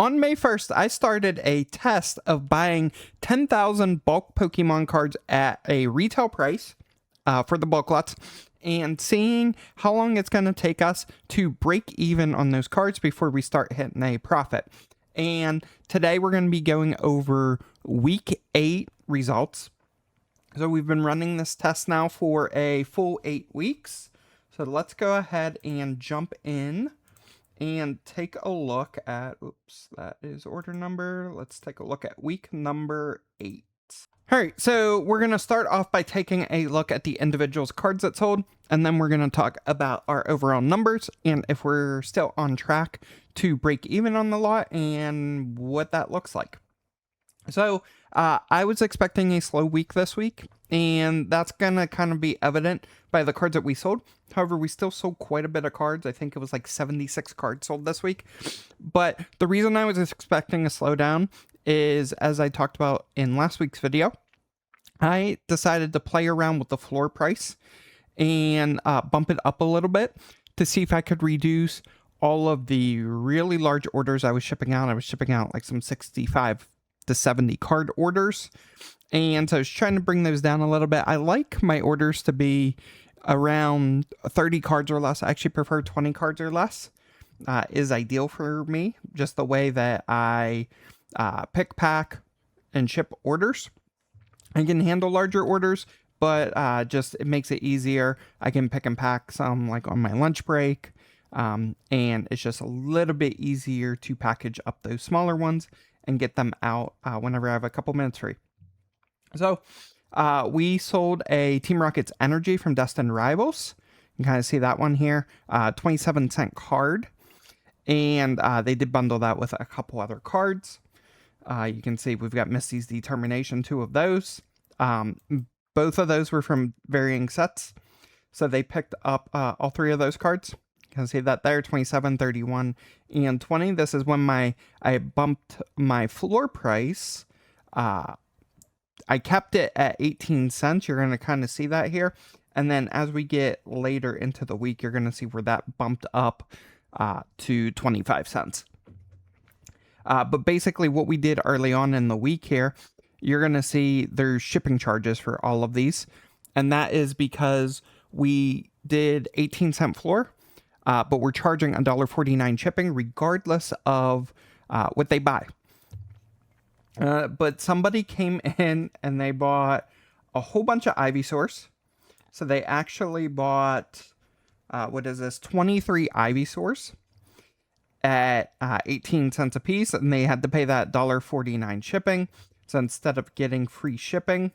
on May 1st, I started a test of buying 10,000 bulk Pokemon cards at a retail price for the bulk lots and seeing how long it's going to take us to break even on those cards before we start hitting a profit. And today we're going to be going over week 8 results. So we've been running this test now for a full 8 weeks. So let's go ahead and jump in and take a look at, oops, that is order number. Let's take a look at week number 8. All right, so we're going to start off by taking a look at the individuals cards that sold, and then we're going to talk about our overall numbers and if we're still on track to break even on the lot and what that looks like. So I was expecting a slow week this week, and that's going to kind of be evident by the cards that we sold. However, we still sold quite a bit of cards. I think it was like 76 cards sold this week. But the reason I was expecting a slowdown is, as I talked about in last week's video, I decided to play around with the floor price and bump it up a little bit to see if I could reduce all of the really large orders I was shipping out. I was shipping out like some 65 to 70 card orders, and so I was trying to bring those down a little bit. I like my orders to be around 30 cards or less. I actually prefer 20 cards or less is ideal for me, just the way that I pick, pack, and ship orders. I can handle larger orders, but just it makes it easier. I can pick and pack some like on my lunch break, and it's just a little bit easier to package up those smaller ones and get them out whenever I have a couple minutes free. So we sold a Team Rocket's Energy from Destined Rivals. You can kind of see that one here, 27-cent card. And they did bundle that with a couple other cards. You can see we've got Misty's Determination, 2 of those. Both of those were from varying sets. So they picked up all 3 of those cards. You can see that there, 27, 31, and 20. This is when I bumped my floor price. I kept it at 18 cents. You're going to kind of see that here. And then as we get later into the week, you're going to see where that bumped up to 25 cents. But basically what we did early on in the week here, you're going to see there's shipping charges for all of these. And that is because we did 18-cent floor. But we're charging $1.49 shipping regardless of what they buy. But somebody came in and they bought a whole bunch of Ivysaurs. So they actually bought, 23 Ivysaurs at 18 cents a piece. And they had to pay that $1.49 shipping. So instead of getting free shipping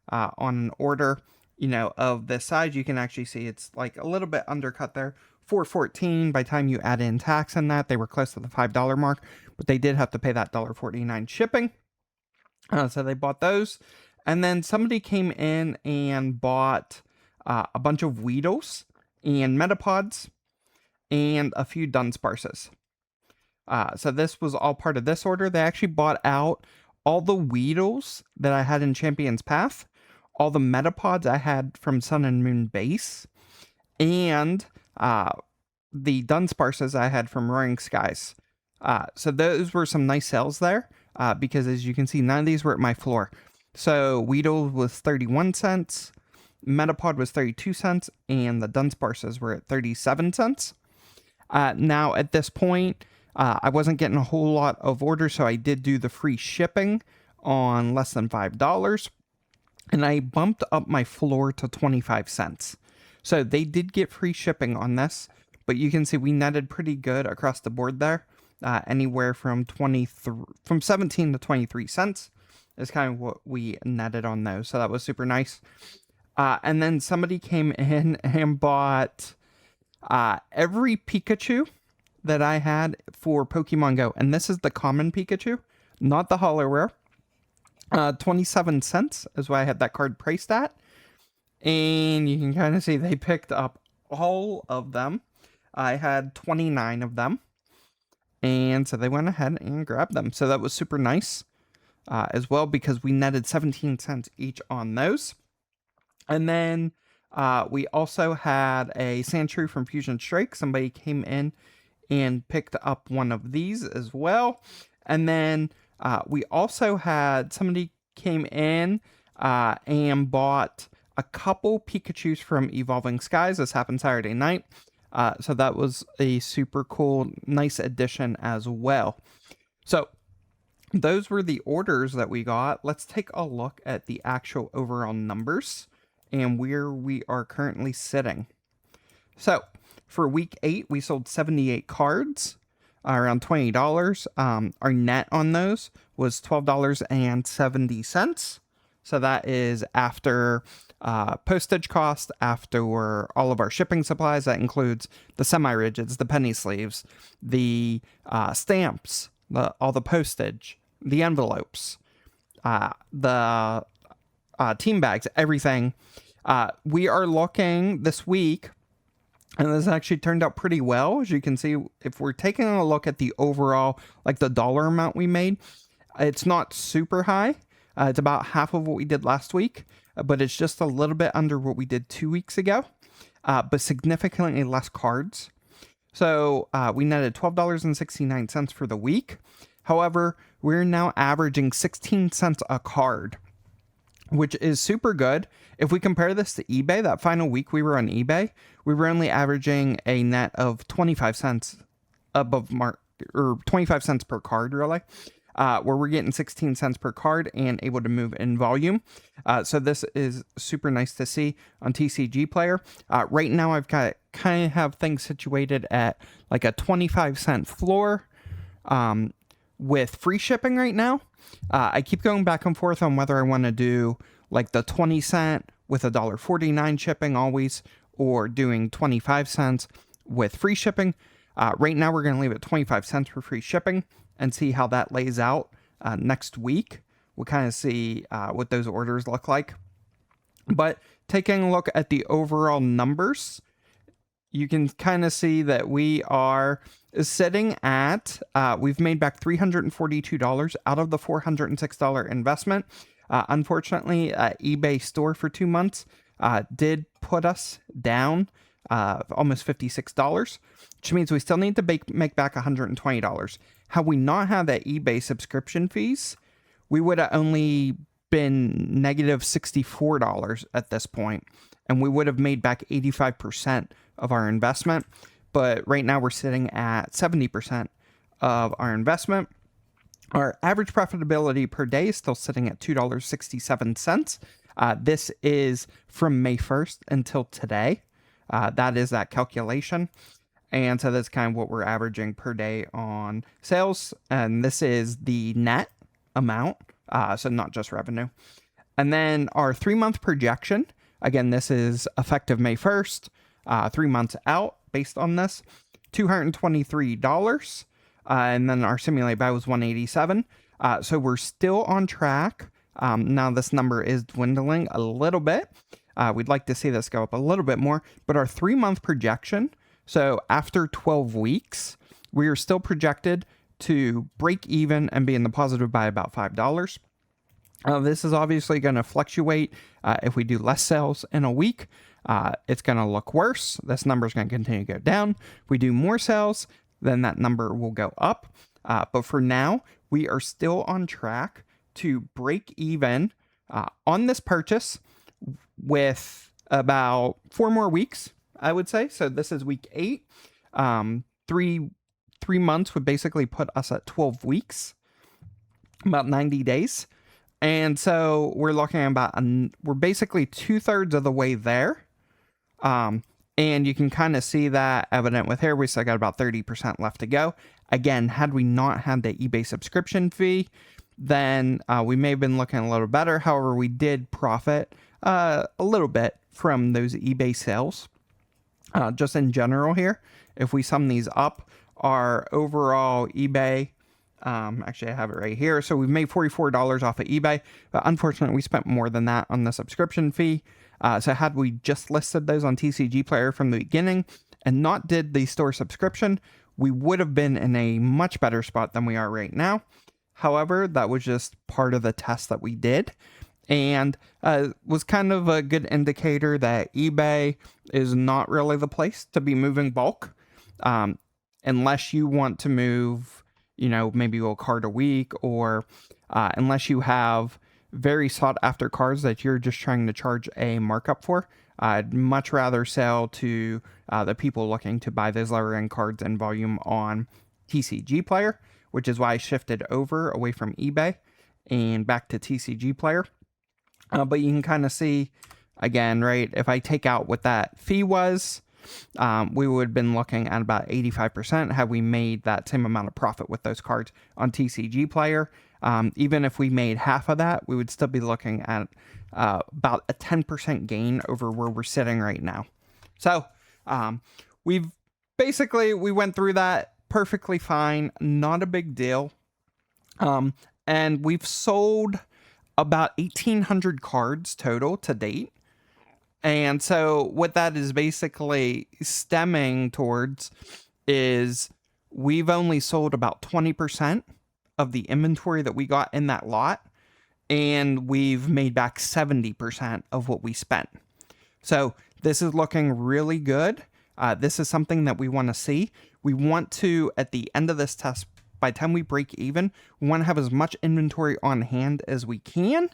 on an order, of this size, you can actually see it's like a little bit undercut there. $4.14 by the time you add in tax and that, they were close to the $5 mark, but they did have to pay that $1.49 shipping. So they bought those. And then somebody came in and bought a bunch of Weedles and Metapods and a few Dunsparces. So this was all part of this order. They actually bought out all the Weedles that I had in Champion's Path, all the Metapods I had from Sun and Moon Base, and the Dunsparces I had from Roaring Skies. So those were some nice sales there, because as you can see, none of these were at my floor. So Weedle was 31 cents, Metapod was 32 cents, and the Dunsparces were at 37 cents. Now at this point, I wasn't getting a whole lot of orders, so I did do the free shipping on less than $5, and I bumped up my floor to 25 cents. So they did get free shipping on this, but you can see we netted pretty good across the board there. Anywhere from 17 to 23 cents is kind of what we netted on those. So that was super nice. And then somebody came in and bought every Pikachu that I had for Pokemon Go. And this is the common Pikachu, not the holo rare. 27 cents is what I had that card priced at. And you can kind of see they picked up all of them. I had 29 of them. And so they went ahead and grabbed them. So that was super nice as well, because we netted 17 cents each on those. And then we also had a Sandshrew from Fusion Strike. Somebody came in and picked up one of these as well. And then we also had somebody came in and bought a couple Pikachus from Evolving Skies. This happened Saturday night. So that was a super cool, nice addition as well. So those were the orders that we got. Let's take a look at the actual overall numbers and where we are currently sitting. So for week 8, we sold 78 cards, around $20. Our net on those was $12.70. So that is after postage cost, after all of our shipping supplies. That includes the semi-rigids, the penny sleeves, the stamps, all the postage, the envelopes, the team bags, everything. We are looking this week, and this actually turned out pretty well. As you can see, if we're taking a look at the overall, like the dollar amount we made, it's not super high. It's about half of what we did last week, but it's just a little bit under what we did 2 weeks ago, but significantly less cards. So we netted $12.69 for the week. However, we're now averaging 16 cents a card, which is super good. If we compare this to eBay, that final week we were on eBay, we were only averaging a net of 25 cents above mark, or 25 cents per card, really, where we're getting 16 cents per card and able to move in volume. So this is super nice to see on TCG Player. Right now, I've got kind of have things situated at like a 25 cent floor with free shipping right now. I keep going back and forth on whether I want to do like the 20 cent with $1.49 shipping always, or doing 25 cents with free shipping. Right now, we're going to leave it 25 cents for free shipping and see how that lays out next week. We'll kind of see what those orders look like. But taking a look at the overall numbers, you can kind of see that we are sitting at, we've made back $342 out of the $406 investment. Unfortunately, eBay store for 2 months did put us down almost $56, which means we still need to make back $120. Had we not had that eBay subscription fees, we would have only been negative $64 at this point, and we would have made back 85% of our investment. But right now we're sitting at 70% of our investment. Our average profitability per day is still sitting at $2.67. This is from May 1st until today. That is that calculation. And so that's kind of what we're averaging per day on sales. And this is the net amount, so not just revenue. And then our 3-month projection, again, this is effective May 1st, 3 months out based on this, $223. And then our simulate buy was $187. So we're still on track. Now this number is dwindling a little bit. We'd like to see this go up a little bit more, but our 3-month projection, so after 12 weeks, we are still projected to break even and be in the positive by about $5. This is obviously going to fluctuate. If we do less sales in a week, it's going to look worse. This number is going to continue to go down. If we do more sales, then that number will go up. But for now, we are still on track to break even on this purchase with about 4 more weeks, I would say. So this is week 8. 3 months would basically put us at 12 weeks, about 90 days. And so we're looking at about, we're basically 2/3 of the way there. And you can kind of see that evident with here. We still got about 30% left to go. Again, had we not had the eBay subscription fee, then we may have been looking a little better. However, we did profit a little bit from those eBay sales. Just in general here, if we sum these up, our overall eBay, actually I have it right here. So we've made $44 off of eBay, but unfortunately we spent more than that on the subscription fee. So had we just listed those on TCG Player from the beginning and not did the store subscription, we would have been in a much better spot than we are right now. However, that was just part of the test that we did, and was kind of a good indicator that eBay is not really the place to be moving bulk, unless you want to move, maybe a card a week, or unless you have very sought after cards that you're just trying to charge a markup for, I'd much rather sell to the people looking to buy those lower end cards in volume on TCG Player, which is why I shifted over away from eBay and back to TCG Player. But you can kind of see, again, right, if I take out what that fee was, we would have been looking at about 85% had we made that same amount of profit with those cards on TCG Player. Even if we made half of that, we would still be looking at about a 10% gain over where we're sitting right now. So we went through that perfectly fine, not a big deal. And we've sold about 1,800 cards total to date. And so what that is basically stemming towards is we've only sold about 20% of the inventory that we got in that lot, and we've made back 70% of what we spent. So this is looking really good. This is something that we want to see. We want to, at the end of this test, by the time we break even, we want to have as much inventory on hand as we can,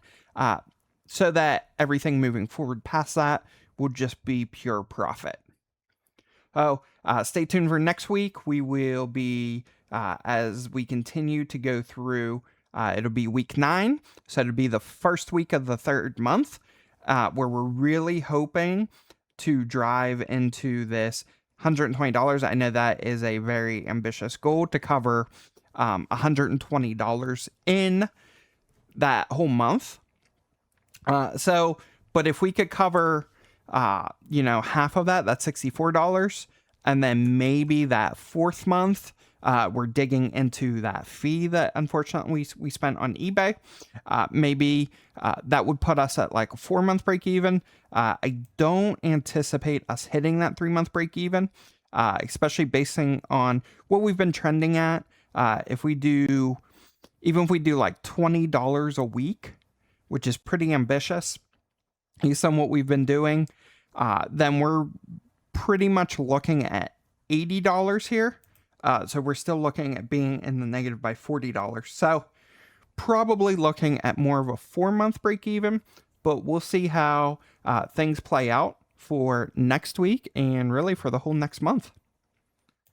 so that everything moving forward past that will just be pure profit. Stay tuned for next week. We will be, as we continue to go through, it'll be week 9. So it'll be the first week of the 3rd month, where we're really hoping to drive into this $120. I know that is a very ambitious goal to cover $120 in that whole month. But if we could cover, half of that, that's $64. And then maybe that 4th month, we're digging into that fee that unfortunately we spent on eBay. Maybe that would put us at like a 4-month break even. I don't anticipate us hitting that 3-month break even, especially basing on what we've been trending at. Even if we do like $20 a week, which is pretty ambitious, based on what we've been doing, then we're pretty much looking at $80 here. So we're still looking at being in the negative by $40. So probably looking at more of a 4-month break even, but we'll see how things play out for next week and really for the whole next month.